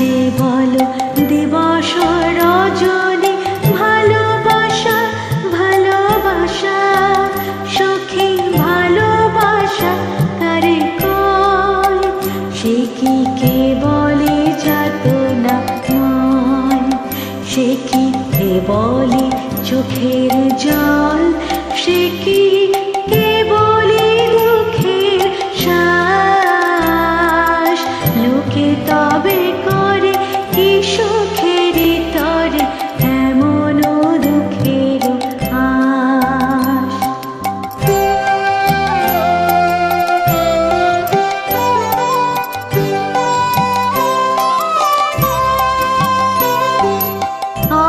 যে বলো দিবস রজনী ভালোবাসা ভালোবাসা সখী ভালোবাসা কারে কয় সে কি কে বলে যাতনা ময় সে কি কে বলে চোখের জল সে কি কে বলে দুঃখের শ্বাস লোকে তবে করে কি সুখের তরে এমন দুঃখের আশ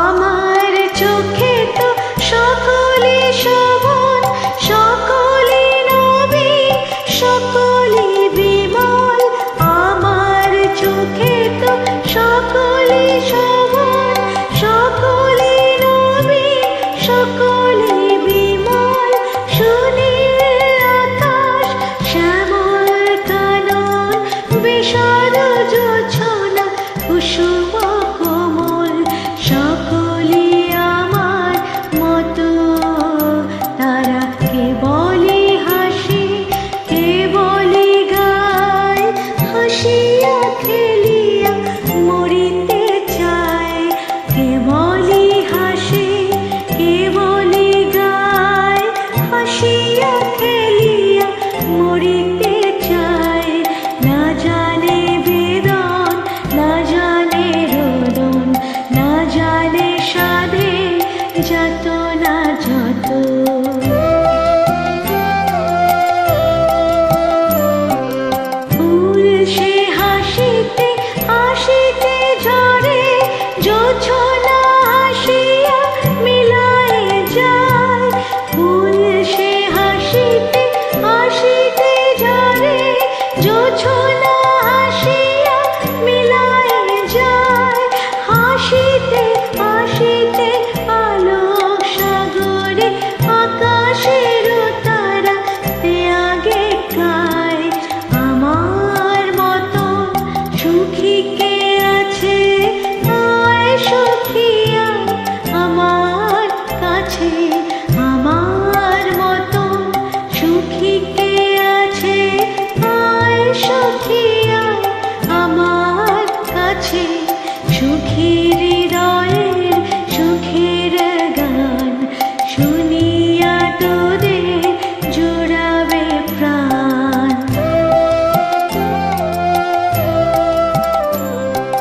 আমার চোখে তো সকলে শোভন সকলে নবীন সকলে বিমল আমার চোখে তো সকলে শোভন সকলে নবীন সকলে বিমল সুনীল আকাশ শ্যামল কানন বিষাদ জোছনা কুসুম কোমল সকলে আমার মতো তারা কে বলে হাসি কে বলে গায় হাসিয়া খেলিয়া মরিতে চায় কে বলে হাসি কে বলে গায় হাসিয়া খেলিয়া মরিতে চায় না জানে বেদন না জানে রোদন না জানে সাধে যত না যত ফুল সে হাসিতে হাসিতে ঝরে জোছনা হাসিয়া মিলায়ে যায় ফুল সে হাসিতে হাসিতে ঝরে জোছনা হাসিয়া মিলায়ে যায় হাসিতে হাসিতে আলোক সাগরে আকাশের তারা আগে গায় আমার মতো সুখী কে আছে আয় সখিয়া আমার কাছে আমার মতো সুখী কে আছে আয় সখিয়া আমার কাছে সুখী